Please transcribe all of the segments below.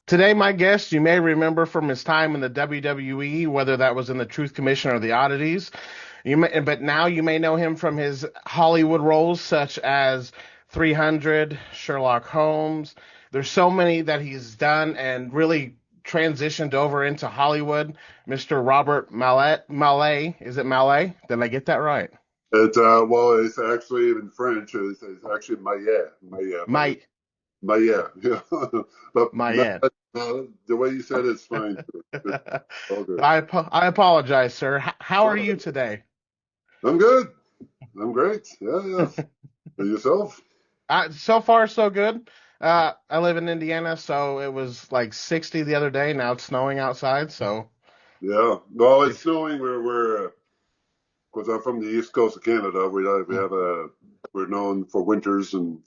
Today, my guest, you may remember from his time in the WWE, whether that was in the Truth Commission or the Oddities. But now you may know him from his Hollywood roles such as 300, Sherlock Holmes. There's so many that he's done and really transitioned over into Hollywood. Mr. Robert Mallet. Is it Mallet? Did I get that right? Well, it's actually in French. It's actually Maillet, My Maillet. Yeah, but Mayette. the way you said it's fine. All good. I apologize, sir. How are you today? I'm good. I'm great. Yeah. And yourself? So far, so good. I live in Indiana, so it was like 60 the other day. Now it's snowing outside, so Yeah. Well, it's it's snowing where because I'm from the east coast of Canada. We're known for winters and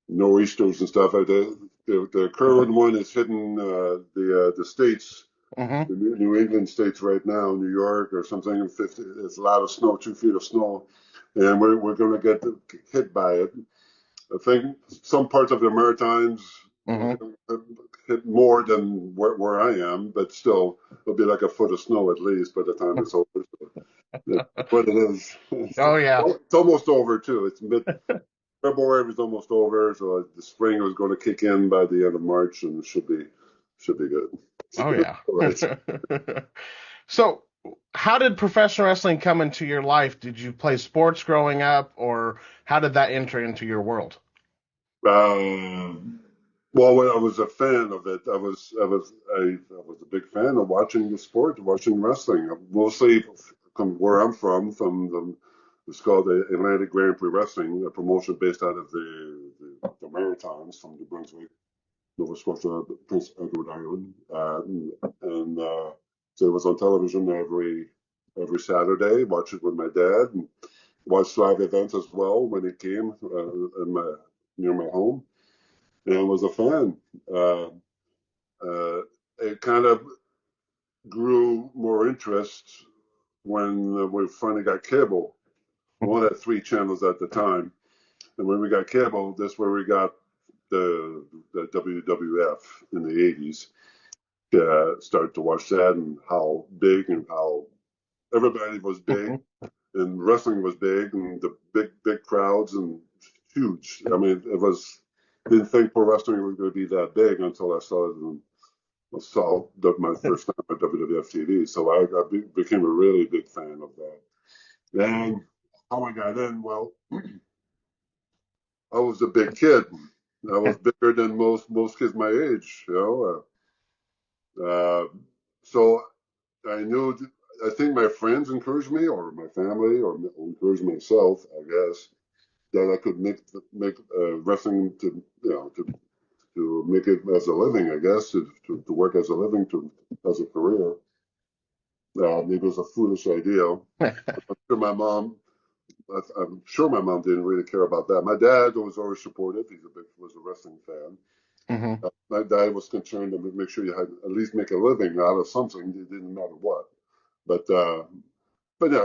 nor'easters and stuff. The current one is hitting the states. hmm The New England states right now, New York or something, 50, it's a lot of snow, 2 feet of snow, and we're going to get hit by it. I think some parts of the Maritimes will hmm get hit more than where I am, but still, it'll be like a foot of snow at least by the time it's over. So that's what it is. Oh yeah. It's almost over too. It's February is almost over, so the spring is going to kick in by the end of March, and it should be good. Oh yeah. All right. So, how did professional wrestling come into your life? Did you play sports growing up, or how did that enter into your world? Um, well, when I was a fan of it, I was a big fan of watching the sport, watching wrestling. Mostly from where I'm from it's called the Atlantic Grand Prix Wrestling, a promotion based out of the Maritimes, from New Brunswick, Nova Scotia, Prince Edward Island, and so it was on television every Saturday. Watch it with my dad, and watched live events as well when it came near my home, and was a fan. Uh, it kind of grew more interest when we finally got cable. We only had 3 channels at the time, and when we got cable, that's where we got the WWF in the 80s. Started to watch that and how big and how everybody was big and wrestling was big and the big crowds and huge. I mean, didn't think pro wrestling was going to be that big until I saw it and saw my first time at WWF TV. So I became a really big fan of that. And how I got in, well, I was a big kid. I was bigger than most kids my age, you know. So I knew, I think my friends encouraged me, or my family, or encouraged myself, I guess, that I could make wrestling to make it as a living, I guess, to work as a living, as a career. Maybe it was a foolish idea. I'm sure my mom didn't really care about that. My dad was always supportive. Was a wrestling fan. hmm My dad was concerned to make sure you had at least make a living out of something. It didn't matter what. But yeah,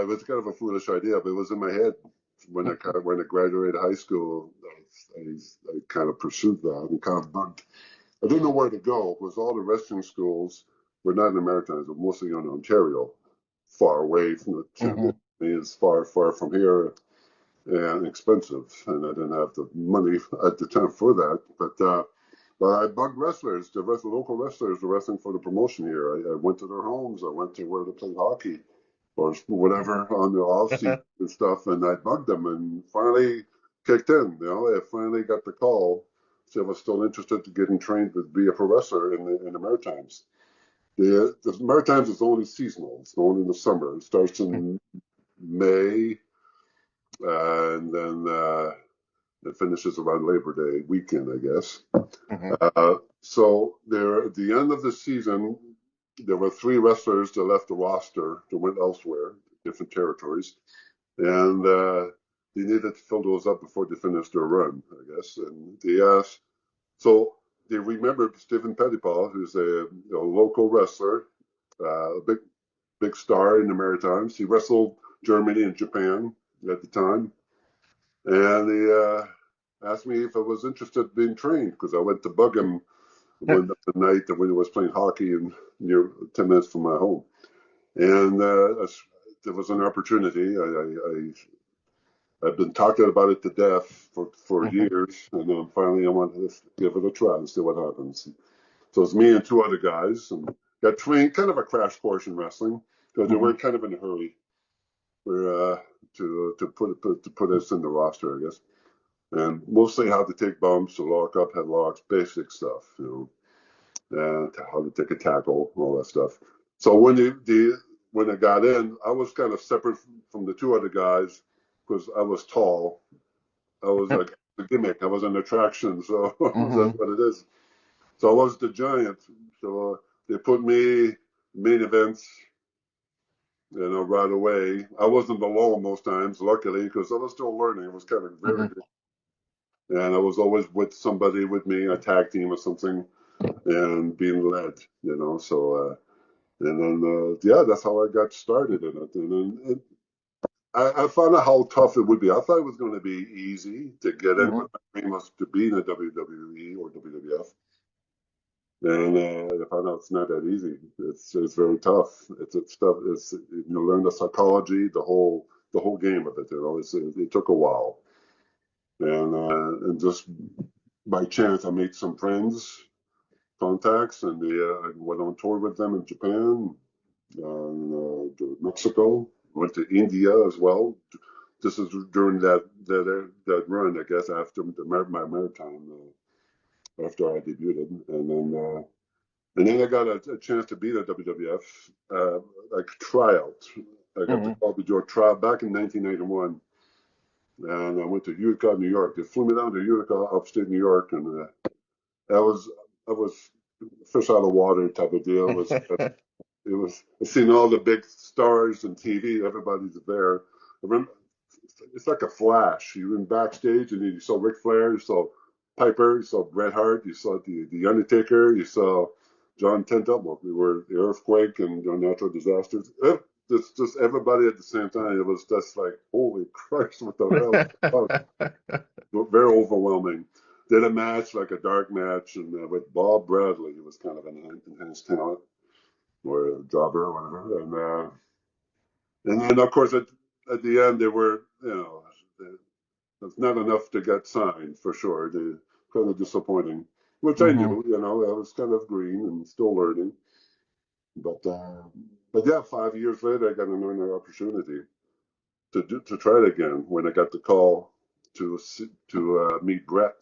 it was kind of a foolish idea. But it was in my head when I graduated high school. I kind of pursued that and kind of bugged. I didn't know where to go because all the wrestling schools were not in the Maritimes, but mostly in Ontario, far away from the hmm champion. It's far from here and expensive, and I didn't have the money at the time for that. But I bugged wrestlers, local wrestlers, the wrestling for the promotion here. I went to their homes. I went to where they played hockey or whatever on the off season and stuff, and I bugged them, and finally kicked in. I finally got the call. So I was still interested in getting trained to be a pro wrestler in the Maritimes. The Maritimes is only seasonal. It's only in the summer. It starts in May, and then it finishes around Labor Day weekend, I guess. hmm So there, at the end of the season, there were 3 wrestlers that left the roster that went elsewhere, different territories, and they needed to fill those up before they finished their run, I guess. And they asked, so they remembered Stephen Pettipaw, who's a local wrestler, a big star in the Maritimes. He wrestled Germany and Japan at the time. And he asked me if I was interested in being trained, because I went to bug him one night when he was playing hockey near 10 minutes from my home. And there was an opportunity. I've been talking about it to death for years, and finally I wanted to give it a try and see what happens. So it's me and two other guys, and got trained, kind of a crash course in wrestling, because they were kind of in a hurry to put us in the roster, I guess. And mostly how to take bumps, to lock up headlocks, basic stuff, and how to take a tackle, all that stuff. So when I got in, I was kind of separate from the two other guys because I was tall. I was like a gimmick. I was an attraction, so that's what it is. So I was the giant. So they put me main events, right away. I wasn't alone most times, luckily, because I was still learning. It was kind of very good. And I was always with somebody with me, a tag team or something, and being led, So, and then, that's how I got started in it. And then I found out how tough it would be. I thought it was going to be easy to get in, but my dream was to be in the WWE or WWF. And I found out it's not that easy. It's very tough. It's stuff. You learn the psychology, the whole game of it. It took a while, and just by chance I made some friends, contacts, and I went on tour with them in Japan, to Mexico, went to India as well. This is during that run, I guess, after my maritime, after I debuted, and then I got a chance to be at WWF, like tryout. I got the call to do a tryout back in 1991, and I went to Utica, New York. They flew me down to Utica, upstate New York, and I was fish out of water type of deal. It was seeing all the big stars on TV. Everybody's there. I remember, it's like a flash. You were in backstage, and you saw Ric Flair, you saw Piper, you saw Bret Hart, you saw the Undertaker, you saw John Tentel. We were the earthquake and natural disasters. It's just everybody at the same time. It was just like, holy Christ, what the hell? Very overwhelming. Did a match, like a dark match, and with Bob Bradley. He was kind of an enhanced talent, or a jobber or whatever. And then, of course, at the end, they were, it's not enough to get signed, for sure. They kind of disappointing, which I knew, I was kind of green and still learning. But yeah, 5 years later, I got another opportunity to try it again when I got the call to meet Bret.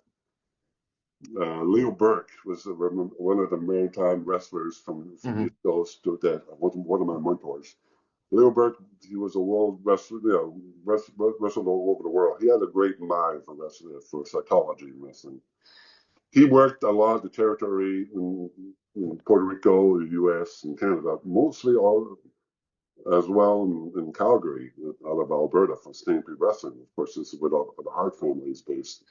Leo Burke was one of the maritime wrestlers from the East Coast that one of my mentors. Leo Burke, he was a world wrestler, wrestled all over the world. He had a great mind for wrestling, for psychology in wrestling. He worked a lot of the territory in Puerto Rico, the U.S., and Canada, mostly all as well in Calgary, out of Alberta, for Stampede Wrestling. Of course, this is where the Hart family is based.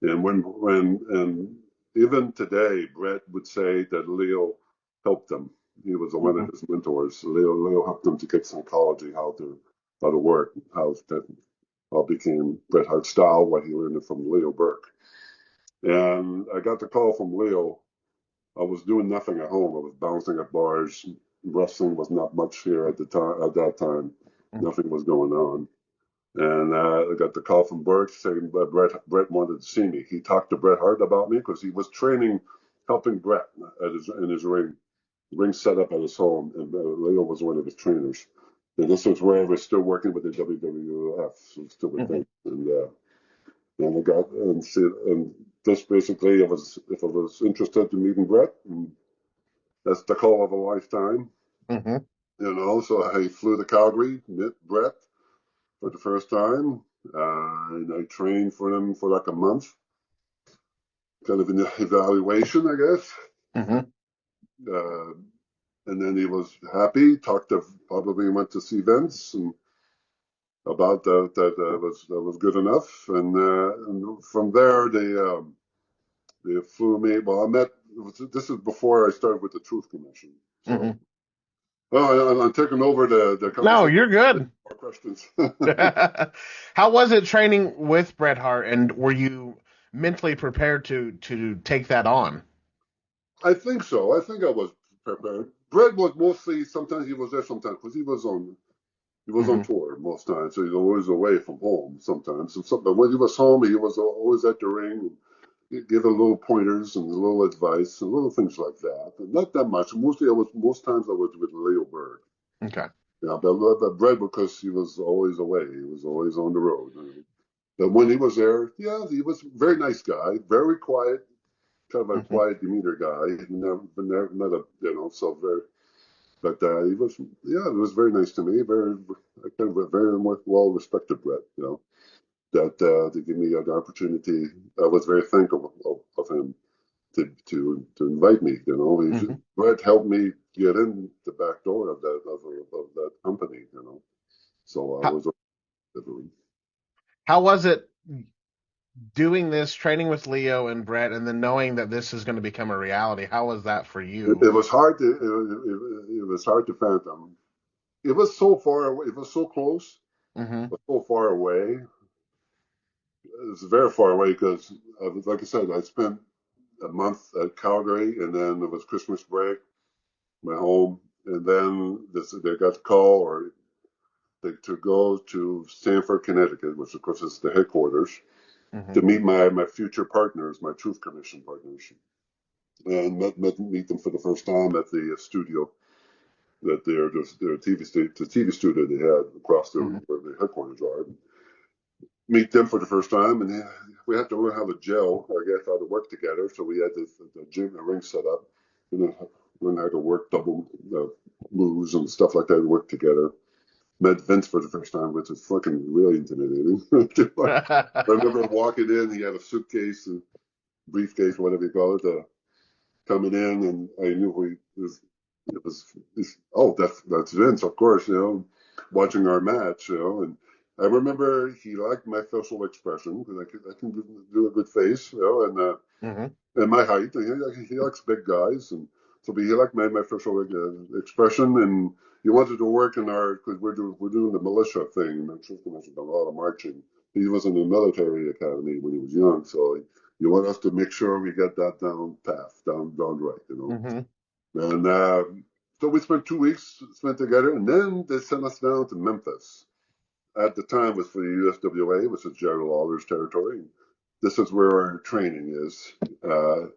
And and even today, Bret would say that Leo helped him. He was one of his mentors. Leo helped him to get psychology, how to work, how became Bret Hart style, what he learned from Leo Burke. And I got the call from Leo. I was doing nothing at home. I was bouncing at bars. Wrestling was not much here at that time. Nothing was going on. And I got the call from Burke saying Bret wanted to see me. He talked to Bret Hart about me because he was training, helping Bret in his ring set up at his home, and Leo was one of his trainers. And this was where I was still working with the WWF, so still with them. And I got and this basically, if I was interested in meeting Bret, and that's the call of a lifetime. So I flew to Calgary, met Bret for the first time. And I trained for him for like a month, kind of an evaluation, I guess. And then he was happy. Probably went to see Vince and about that was good enough. And from there they flew me. Well, this is before I started with the Truth Commission. So Oh, I'm taking over the No, conversation. you're good. More questions. How was it training with Bret Hart, and were you mentally prepared to take that on? I think so. I think I was prepared. Brett was mostly, sometimes he was there sometimes because he was on Hmm. tour most times, so he's always away from home sometimes. But when he was home, he was always at the ring, and give a little pointers and a little advice and little things like that. But not that much. Most times I was with Leo Berg. Okay. Yeah, but Brett, because he was always away, he was always on the road. But when he was there, yeah, he was a very nice guy, very quiet, kind of a Hmm. quiet demeanor guy. Never not a, so very. But he was, yeah, it was very nice to me. Very, kind of a very well respected Brett. That to give me an opportunity. I was very thankful of him to invite me. Hmm. Brett helped me get in the back door of that company. So I How, was. how was it doing this, training with Leo and Brett, and then knowing that this is going to become a reality? How was that for you? It was hard to it was hard to fathom. It was so far away. It was so close, Hmm. but so far away. It was very far away because, like I said, I spent a month at Calgary, and then it was Christmas break, my home, and then they got the call to go to Stamford, Connecticut, which of course is the headquarters, Hmm. to meet my future partners, my Truth Commission partners, and meet them for the first time at the studio that their TV studio they had across Hmm. where the headquarters are. Meet them for the first time, and we had to learn how to gel, I guess, how to work together. So we had the gym, the ring set up, and then learn how to work double moves and stuff like that, work together. Met Vince for the first time, which is fucking really intimidating. I remember walking in, he had a suitcase, a briefcase, whatever you call it, coming in, and I knew it was, oh, that's Vince, of course, watching our match, and I remember he liked my facial expression because I can do a good face, Hmm. and my height. He likes big guys, and so but he liked my facial expression, and he wanted to work in our because we're doing the militia thing. The Truth Commission done a lot of marching. He was in the military academy when he was young, so you want us to make sure we get that down right. Hmm. And so we spent 2 weeks spent together, and then they sent us down to Memphis. At the time, it was for the USWA, which is Jerry Lawler's territory. This is where our training is.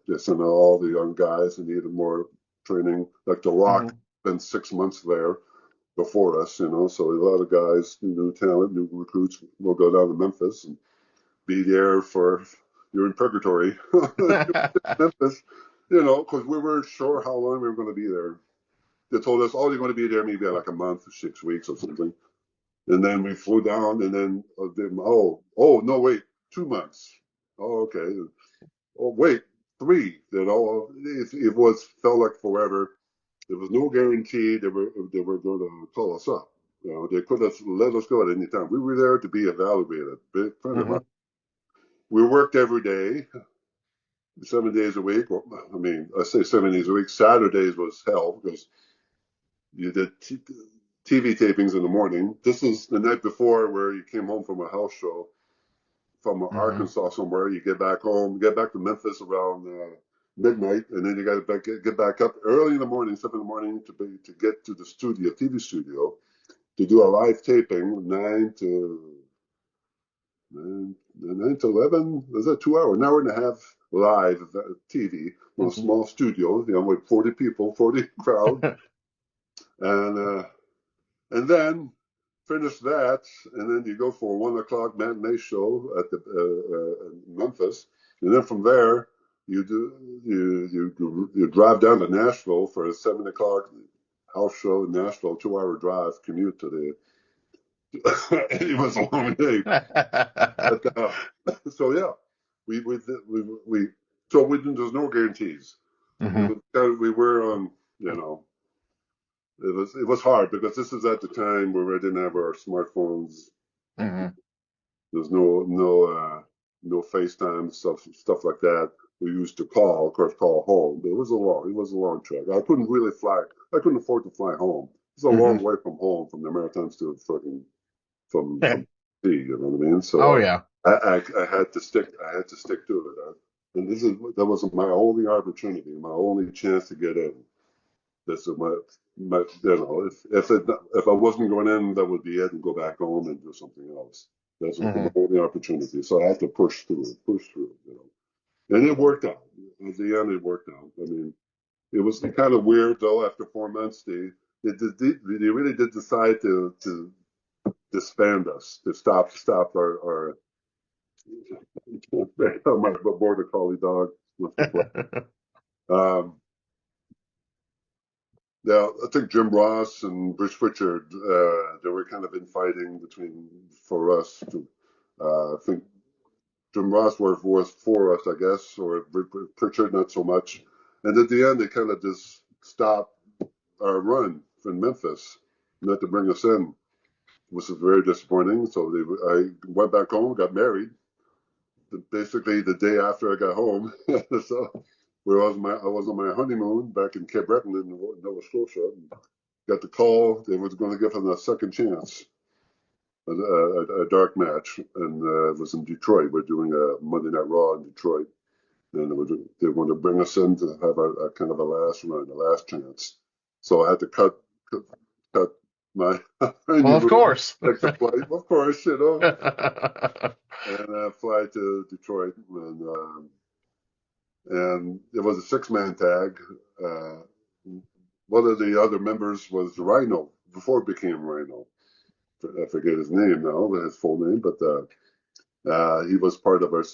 They sent all the young guys who needed more training. Like The Rock Hmm. spent 6 months there before us. So a lot of guys, new talent, new recruits will go down to Memphis and be there for you're in purgatory. Memphis, because we weren't sure how long we were going to be there. They told us, oh, you're going to be there maybe like a month, 6 weeks or something. And then we flew down, and then no, wait, 2 months. Oh, okay. Oh, wait, three. It was felt like forever. There was no guarantee they were going to call us up. They could have let us go at any time. We were there to be evaluated, pretty much. Hmm. We worked every day, 7 days a week. Well, I mean, I say 7 days a week. Saturdays was hell because you did TV tapings in the morning. This is the night before where you came home from a house show from Hmm. Arkansas somewhere. You get back home, get back to Memphis around midnight, and then you got to get back up early in the morning, 7 in the morning, to get to the studio, TV studio, to do a live taping, 9 to 11. Was that 2 hours, an hour and a half live TV in a Hmm. small studio, with 40 people, 40 crowd, and and then finish that, and then you go for a 1 o'clock matinee show at the Memphis, and then from there you drive down to Nashville for a 7 o'clock house show in Nashville, 2 hour drive commute to the. It was a long day, but so yeah, we so there's no guarantees. It Hmm. was we were on you know it was hard because this is at the time where we didn't have our smartphones. Hmm. There's no FaceTime stuff like that. We used to call, of course, call home. But it was a long trek. I couldn't really fly. I couldn't afford to fly home. it's a Hmm. long way from home, from the Maritimes to fucking from sea. You know what I mean? Oh So yeah. I had to stick. I had to stick to it. And that was my only opportunity, my only chance to get in. This is my you know if I wasn't going in, that would be it, and go back home and do something else. That's my Hmm. only opportunity. So I had to push through it, you know. And it worked out. At the end, it worked out. I mean, it was kind of weird though. After 4 months, they really did decide to disband us, to stop our my border collie dog with the play. Um, Yeah, I think Jim Ross and Bruce Pritchard, they were kind of infighting between for us. I think Jim Ross was for us, I guess, or Pritchard not so much. And at the end, they kind of just stopped our run from Memphis, not to bring us in, which was very disappointing. So I went back home, got married, basically the day after I got home. So I was on my honeymoon back in Cape Breton in Nova Scotia. Got the call they was going to give him a second chance, a dark match, and it was in Detroit. We're doing a Monday Night Raw in Detroit, and they were going to bring us in to have a kind of a last run, a last chance. So I had to cut my Well, of honeymoon, course. take the flight, of course, you know, and fly to Detroit, and it was a six-man tag. Uh, One of the other members was Rhino before it became Rhino. I forget his name now, his full name, but he was part of our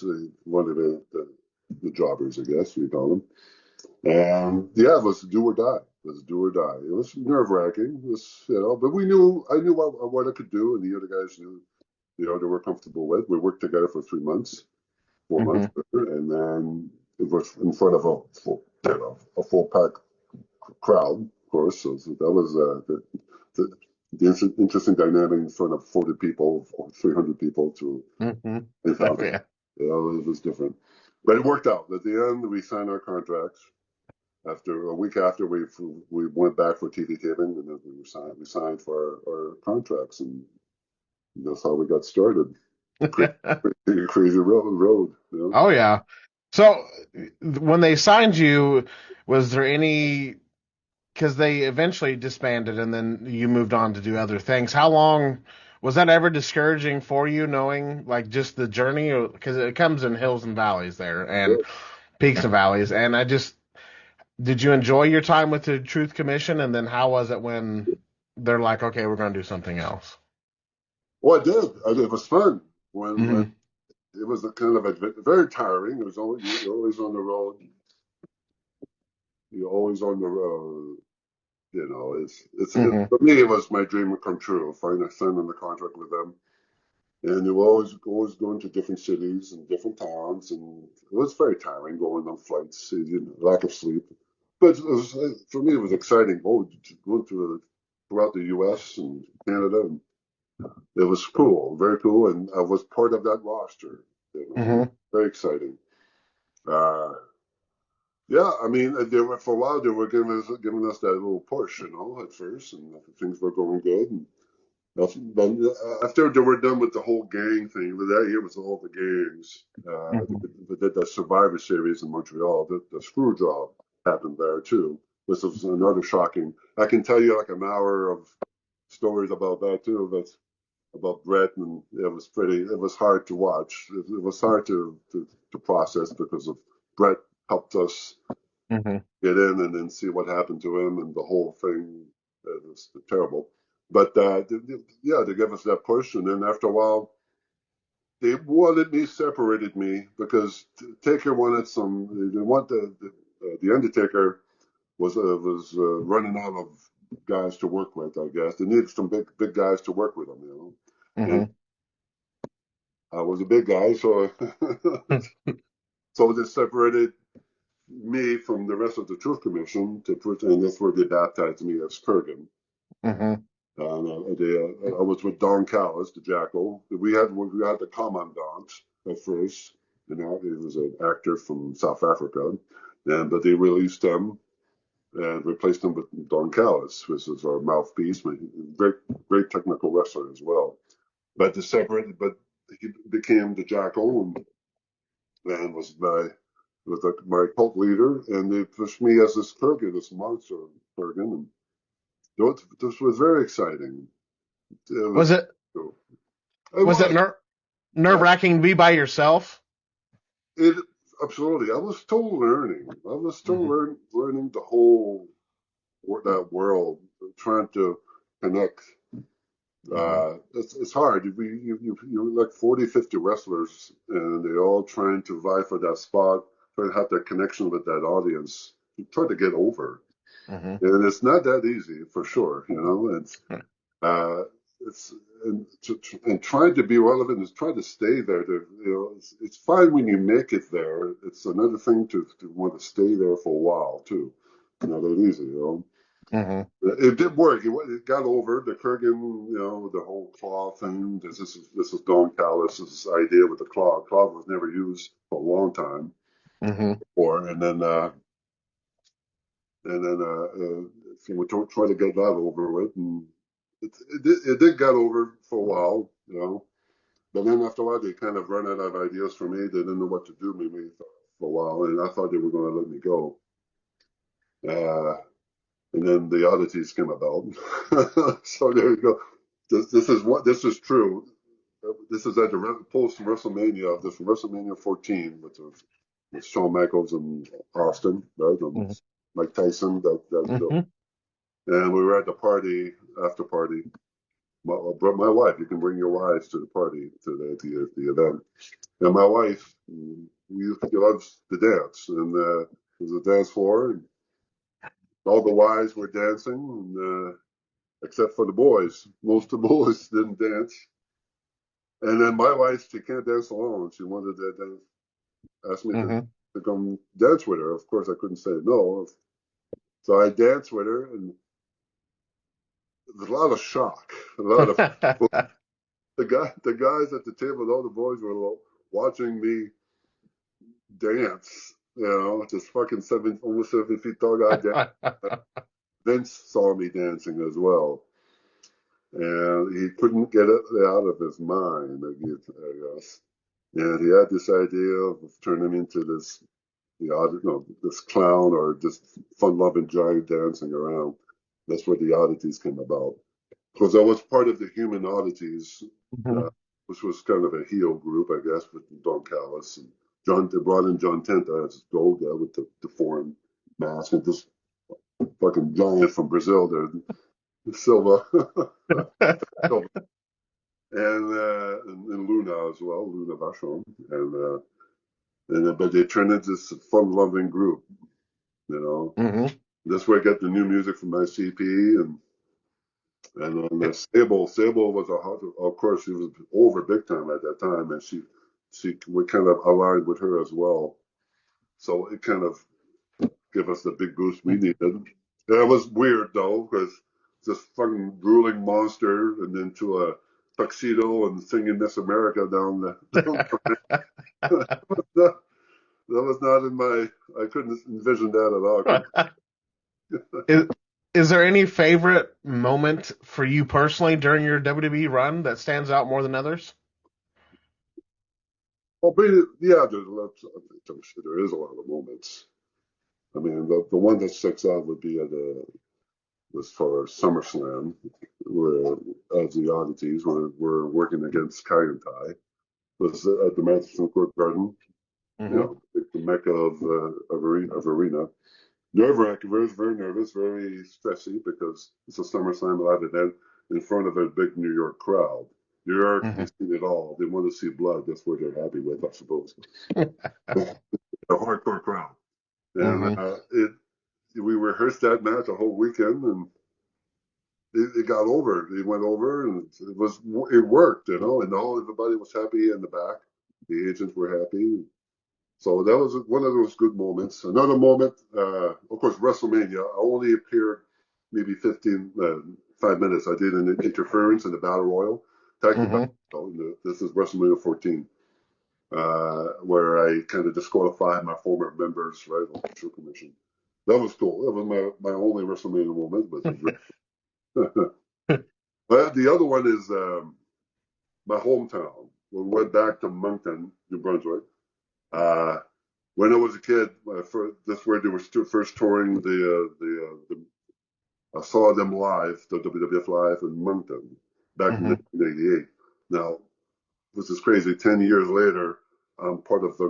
one of the jobbers, I guess you call them. And yeah, it was do or die. It was do or die. It was nerve wracking. It was, but I knew what I could do, and the other guys knew, they were comfortable with. We worked together for 3 months, 4 months, Hmm. and then it was in front of a full pack crowd, of course. So that was the, the interesting dynamic in front of 40 people or 300 people to Hmm. Oh 8,000. yeah. It was different. But it worked out. At the end, we signed our contracts. After a week after, we went back for TV taping, and then we signed for our contracts, and that's how we got started. Crazy, crazy road, you know? Oh yeah. So when they signed you, was there any, because they eventually disbanded and then you moved on to do other things. How long was that ever discouraging for you, knowing like just the journey? Because it comes in hills and valleys there and peaks and valleys. And did you enjoy your time with the Truth Commission? And then how was it when they're like, okay, we're going to do something else? Well, I did. It was fun. When Hmm. it was a kind of very tiring. It was you're always on the road. You're always on the road. Hmm. For me, it was my dream come true. Signing the contract with them, and you were always going to different cities and different towns, and it was very tiring going on flights, lack of sleep. But for me, it was exciting. Going throughout the U.S. and Canada, and it was cool, very cool, and I was part of that roster. It was Hmm. very exciting. Uh, Yeah, I mean, they were for a while. They were giving us that little push, at first, and things were going good. And then after they were done with the whole gang thing, but that year was all the gangs. Hmm. They did the Survivor Series in Montreal. The screw job happened there too. This was another shocking. I can tell you like an hour of stories about that too. That's about Bret, and it was hard to watch. It was hard to process because of Bret helped us Hmm. get in and then see what happened to him and the whole thing. It was terrible. But yeah, they gave us that push, and then after a while, they separated me because Taker wanted some. They want the Undertaker was running out of guys to work with. I guess they needed some big guys to work with him. And Hmm. I was a big guy, so so they separated me from the rest of the Truth Commission and that's where they baptized me as Kurrgan. Hmm. I was with Don Callis, the Jackal. We had the Commandant at first. He was an actor from South Africa, but they released him. and replaced him with Don Callis, which is our mouthpiece. Great, great technical wrestler as well. But he became the Jack Owen and was my cult leader, and they pushed me as this Kurrgan, this monster Kurrgan, and this was very exciting. It Was was, it it was it was, nerve-wracking to be by yourself? it absolutely. I was still learning. I was still Mm-hmm. learning the whole that world, trying to connect. It's hard. You like 40, 50 wrestlers, and they're all trying to vie for that spot, trying to have that connection with that audience, trying to get over. Mm-hmm. And it's not that easy, for sure. Uh, it's and trying to be relevant is trying to stay there. It's fine when you make it there. It's another thing to want to stay there for a while too. Not that easy. Mm-hmm. It did work. It got over the Kurrgan, the whole claw thing. This is Don Callis' idea with the claw. Claw was never used for a long time Mm-hmm. before, so we try to get that over with, and it did get over for a while. But then after a while, they kind of run out of ideas for me. They didn't know what to do with me for a while, and I thought they were going to let me go. And then the Oddities came about. So there you go. This is true. This is at the post WrestleMania. This WrestleMania 14 with Shawn Michaels and Austin, right? And Mike Tyson. Mm-hmm. And we were at the party, after party. My wife, you can bring your wives to the party, to the event. And my wife, she loves to dance, and there's a dance floor, and all the wives were dancing, and except for the boys. Most of the boys didn't dance. And then my wife, she can't dance alone. She wanted to dance, asked me Mm-hmm. to come dance with her. Of course, I couldn't say no. So I danced with her, and there's a lot of shock, a lot of the guys at the table, all the boys were watching me dance. This fucking almost 7 feet tall guy dance. Vince saw me dancing as well, and he couldn't get it out of his mind, I guess. And he had this idea of turning into this clown or just fun-loving giant dancing around. That's where the Oddities came about. Because I was part of the Human Oddities, Mm-hmm. which was kind of a heel group, I guess, with Don Callis and They brought in John Tenta as gold guy with the foreign mask, and this fucking giant from Brazil there, Silva, and Luna as well, Luna Vachon, but they turned into this fun-loving group, you know. Mm-hmm. That's where I got the new music from ICP, and then Sable was of course, she was over big time at that time, and we kind of aligned with her as well. So it kind of gave us the big boost we needed. That was weird though, because this fucking drooling monster and into a tuxedo and singing Miss America down the that was not in my. I couldn't envision that at all. Is, is there any favorite moment for you personally during your WWE run that stands out more than others? Well, yeah, there is a lot of moments. I mean, the one that sticks out would be was for SummerSlam, where as the Oddities were working against Kai and Tai. Was at the Madison Square Garden, Mm-hmm. the mecca of arena. Nerve-wracking, very, very nervous, very stressy because it's a SummerSlam live event in front of a big New York crowd. New York, Mm-hmm. they've seen it all. They want to see blood. That's what they're happy with, I suppose. A hardcore crowd. And Mm-hmm. we rehearsed that match a whole weekend, and it got over. It went over, and it worked, and everybody was happy in the back. The agents were happy. So that was one of those good moments. Another moment, of course, WrestleMania. I only appeared maybe 5 minutes. I did an interference in the Battle Royal. Tag team Battle Mm-hmm. Royal. This is WrestleMania 14, where I kind of disqualified my former members, right, on the Show Commission. That was cool. That was my only WrestleMania moment, but it was great. But the other one is my hometown. We went back to Moncton, New Brunswick. Uh, when I was a kid, that's where they were first touring I saw them live, the WWF live in Moncton back in Hmm. 1988. Now, this is crazy. 10 years later, I'm part of the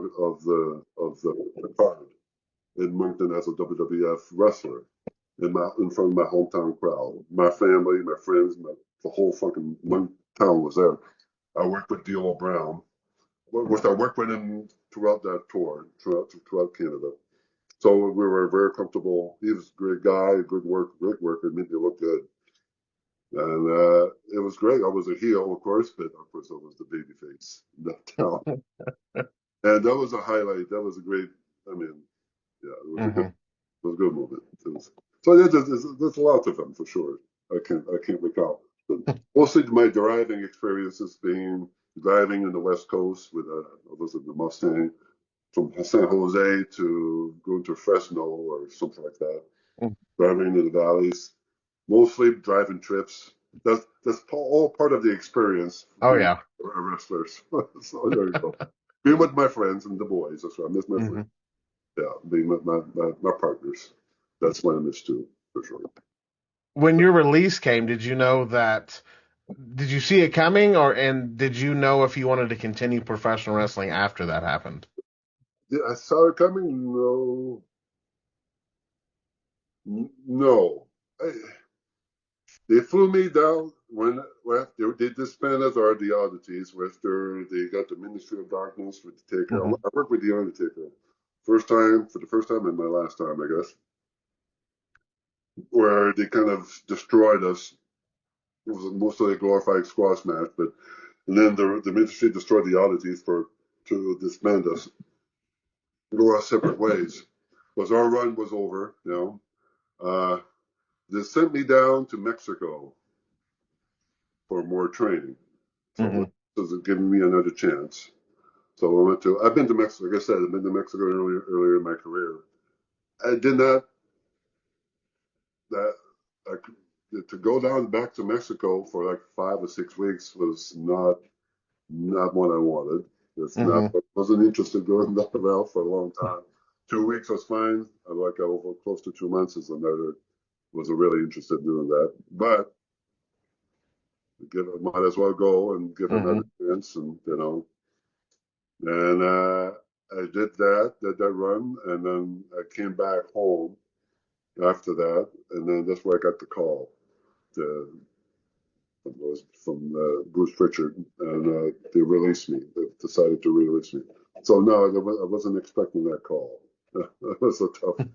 card in Moncton as a WWF wrestler in front of my hometown crowd. My family, my friends, the whole fucking town was there. I worked with D.L. Brown, which I worked with him throughout that tour, throughout Canada. So we were very comfortable. He was a great guy, great worker, made me look good. And it was great. I was a heel, of course, but of course I was the baby face in that town. And that was a highlight. That was a great, I mean, yeah, Hmm. it was a good moment. So yeah, there's lots of them for sure. I can't recall. But mostly my driving experiences being driving in the West Coast with I was in the Mustang from San Jose to going to Fresno or something like that. Driving into the valleys, mostly driving trips. That's all part of the experience Oh being yeah. a wrestler. So there you go. Being with my friends and the boys. That's what I miss my friends. Hmm. Yeah, being with my partners. That's what I miss too, for sure. When your release came, did you know that? Did you see it coming, and did you know if you wanted to continue professional wrestling after that happened? I saw it coming. No, no. I, they flew me down when they disbanded or the Oddities after they got the Ministry of Darkness with the Taker. Hmm. I worked with the Undertaker for the first time and my last time, I guess, where they kind of destroyed us. It was mostly a glorified squash match, but and then the Ministry destroyed the Oddities to disband us, go our separate ways. Because our run was over, you know. They sent me down to Mexico for more training. So Hmm. this is giving me another chance. So I've been to Mexico, like I said, I've been to Mexico earlier in my career. I did not, that, I, to go down back to Mexico for like 5 or 6 weeks was not what I wanted. It's not, Hmm. I wasn't interested in going that route for a long time. 2 weeks was fine. I like over close to 2 months is another, wasn't really interested in doing that. But might as well go and give Hmm. another chance and, and I did that run, and then I came back home after that, and then that's where I got the call. To, it was from Bruce Pritchard, and they released me. They decided to release me. So no, I wasn't expecting that call. It was a tough,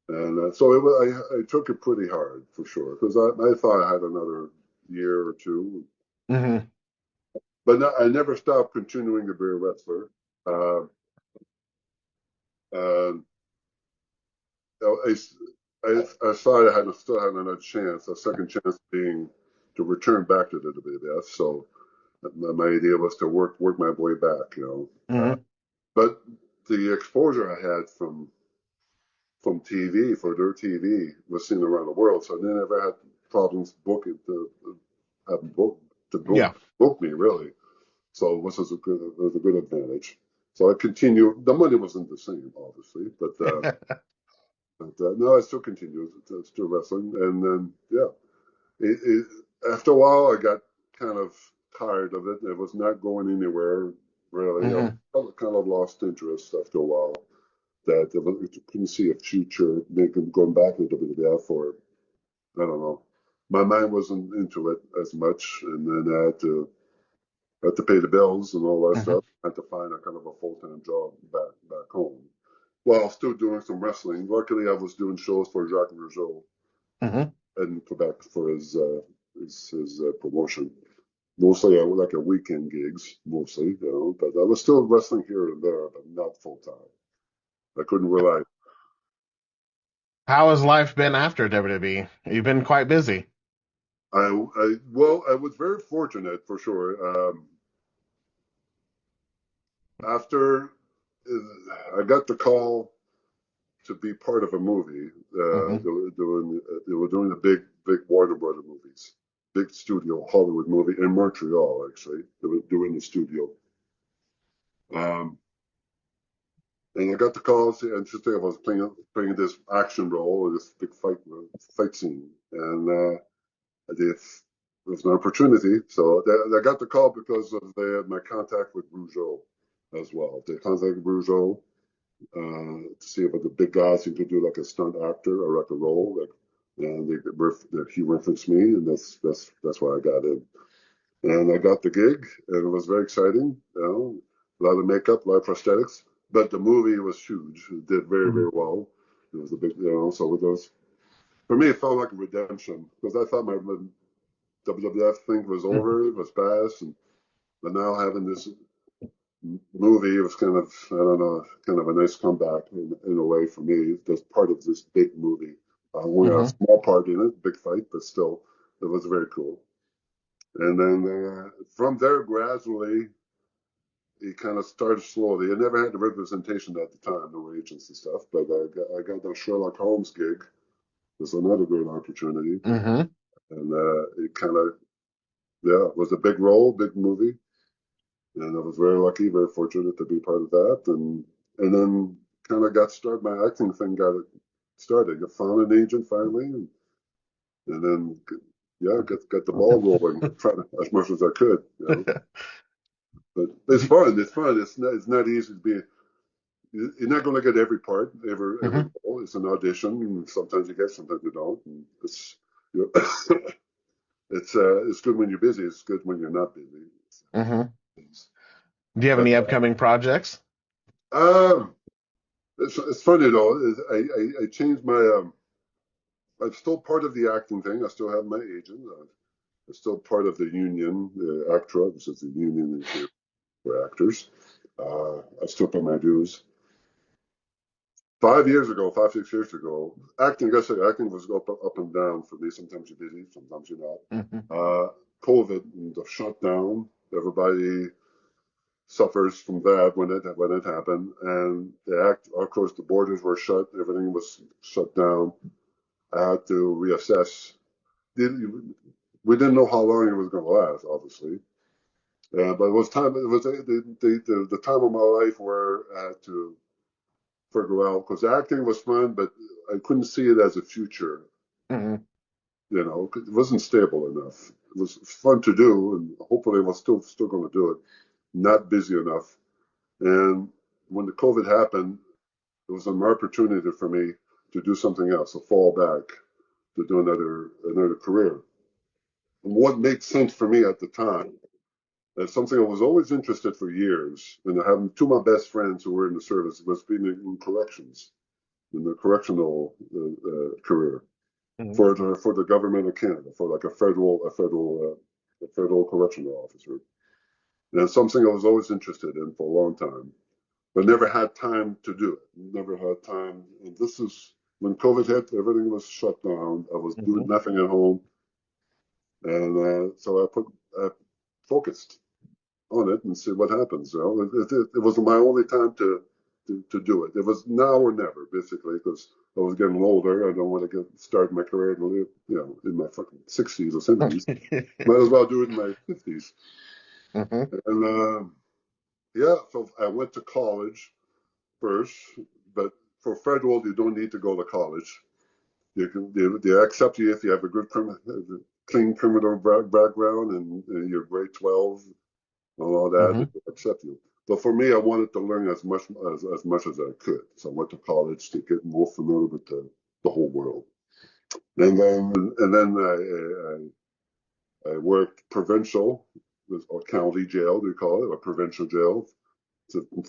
and so I took it pretty hard for sure because I thought I had another year or two, Hmm. but no, I never stopped continuing to be a wrestler. Uh, and I, I thought I still had another chance, a second chance being to return back to the WWF. So my idea was to work my way back. Hmm. But the exposure I had from TV for their TV was seen around the world, so I never had problems booking to have book to Yeah. book me really. So this was a good advantage. So I continued. The money wasn't the same, obviously, but no, I still continued, still wrestling, and then yeah, it, it, after a while, I got kind of tired of it. It was not going anywhere really. Hmm. I kind of lost interest after a while. That I couldn't see a future making going back to WWF or I don't know. My mind wasn't into it as much, and then I had to pay the bills and all that Hmm. stuff. I had to find a kind of a full-time job back home. While still doing some wrestling. Luckily, I was doing shows for Jacques Rougeau Hmm. in Quebec for his promotion. Mostly like a weekend gigs, mostly. But I was still wrestling here and there, but not full time. I couldn't rely. How has life been after WWE? You've been quite busy. I was very fortunate for sure. After I got the call to be part of a movie. Hmm. They were doing the big Warner Brother movies, big studio Hollywood movie in Montreal. Actually, they were doing the studio. Um, and I got the call. Interesting. I was playing this action role, this big fight scene, and it was an opportunity. So I got the call because of my contact with Rougeau as well. They contacted Rougeau to see about the big guys who could do like a stunt actor or like a role. And he referenced me, and that's why I got in. And I got the gig, and it was very exciting. A lot of makeup, a lot of prosthetics, but the movie was huge. It did very, very well. It was a big, so it was, for me, it felt like a redemption because I thought my WWF thing was over, it was past, but now having this movie, it was kind of, I don't know, kind of a nice comeback in a way for me. That's part of this big movie. We had a Hmm. small part in it, big fight, but still, it was very cool. And then from there, gradually, it kind of started slowly. I never had the representation at the time, no agents and stuff, but I got the Sherlock Holmes gig. Was another great opportunity. Hmm. And it kind of, yeah, it was a big role, big movie. And I was very lucky, very fortunate to be part of that. And then kind of got started, my acting thing got started. I found an agent finally, and then, yeah, got the ball rolling, trying to, as much as I could. But it's fun. It's fun. It's not easy to be. You're not going to get every part, every Hmm. role. It's an audition, and sometimes you get, sometimes you don't. And you know, it's good when you're busy. It's good when you're not busy. Hmm. Do you have But any upcoming projects? it's funny though. I changed my. I'm still part of the acting thing. I still have my agent. I'm still part of the union, the ACTRA, which is the union for actors. I still pay my dues. 5 years ago, 6 years ago, acting, I say acting was up and down for me. Sometimes you're busy, sometimes you're not. Hmm. COVID, the shutdown, everybody suffers from that when it happened. And of course, the borders were shut, everything was shut down. I had to reassess. We didn't know how long it was going to last, obviously. But it was time. It was the time of my life where I had to figure out because acting was fun, but I couldn't see it as a future. Hmm. It wasn't stable enough. It was fun to do, and hopefully, I was still going to do it. Not busy enough. And when the COVID happened, it was an opportunity for me to do something else, to fall back, to do another career. And what made sense for me at the time, and something I was always interested for years, and I have two of my best friends who were in the service, was being in corrections, in the correctional career Hmm. for the government of Canada, for like a federal correctional officer. And it's something I was always interested in for a long time, but never had time to do it. Never had time. And this is when COVID hit, everything was shut down. I was doing Hmm. nothing at home. And so I focused on it and see what happens. It was my only time to do it. It was now or never, basically, because I was getting older. I don't want to start my career in my fucking 60s or 70s. Might as well do it in my 50s. Hmm. And yeah, so I went to college first, but for federal, you don't need to go to college. They accept you if you have a clean criminal background and you're grade 12 and all that. Hmm. They accept you. But for me, I wanted to learn as much as I could. So I went to college to get more familiar with the whole world. And then I worked provincial or county jail, they call it, or provincial jail,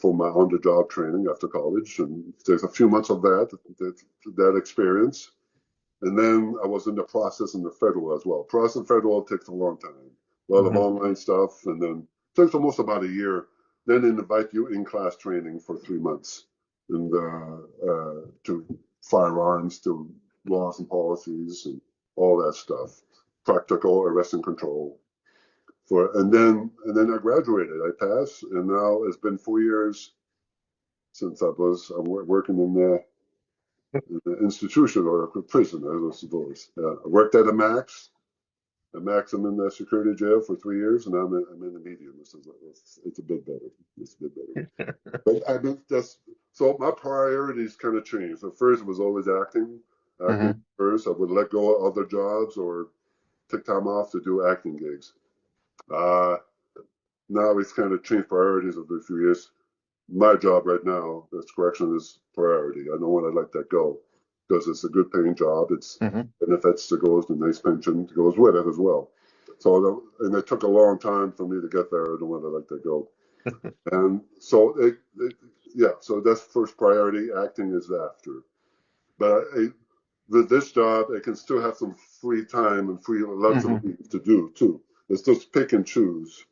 for my on-the-job training after college. And there's a few months of that experience. And then I was in the process in the federal as well. Process in federal takes a long time. A lot of Hmm. online stuff, and then it takes almost about a year. Then they invite you in class training for 3 months, and to firearms, to laws and policies, and all that stuff. Practical arrest and control. And then I graduated. I passed, and now it's been 4 years since I'm working in an institution or a prison, I suppose. I worked at a Max. At Max, I'm in the security jail for 3 years, and I'm in the medium. It's a bit better. It's a bit better. But I mean, that's so my priorities kind of changed. At first, it was always acting Hmm. first. I would let go of other jobs or take time off to do acting gigs. Uh, Now it's kind of changed priorities over a few years. My job right now, as correction, is priority. I don't want to let that go because it's a good paying job. It's Hmm. benefits that goes, the nice pension goes with it as well. So, and it took a long time for me to get there. I don't want to let that go. And so, yeah, so that's first priority. Acting is after. But with this job, I can still have some free time and free lots of Hmm. leave to do too. It's just pick and choose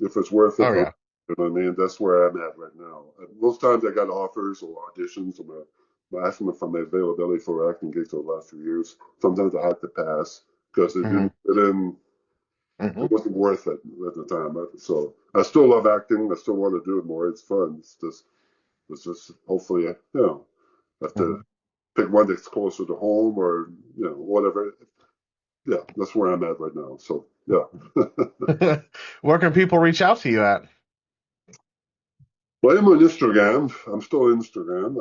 if it's worth it. Oh yeah. You know what I mean? That's where I'm at right now. Most times I got offers or auditions. I'm asking them for my availability for acting gigs over the last few years. Sometimes I had to pass because Hmm. it Hmm. wasn't worth it at the time. So I still love acting. I still want to do it more. It's fun. It's just hopefully, I have to Hmm. pick one that's closer to home or, whatever. Yeah, that's where I'm at right now. So, yeah. Where can people reach out to you at? Well, I'm on Instagram. I'm still on Instagram.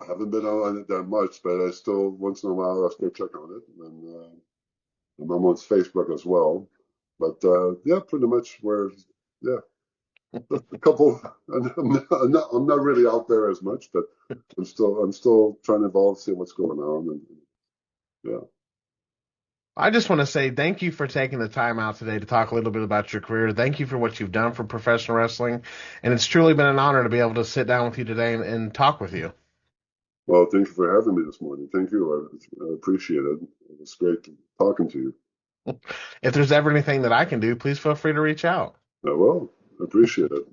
I haven't been on it that much, but I still, once in a while, I still check on it. And I'm on Facebook as well. But yeah, pretty much yeah, just a couple. I'm not really out there as much, but I'm still trying to evolve, see what's going on. And yeah, I just want to say thank you for taking the time out today to talk a little bit about your career. Thank you for what you've done for professional wrestling. And it's truly been an honor to be able to sit down with you today and talk with you. well, thank you for having me this morning. Thank you. I appreciate it. It was great talking to you. If there's ever anything that I can do, please feel free to reach out. Well, I appreciate it.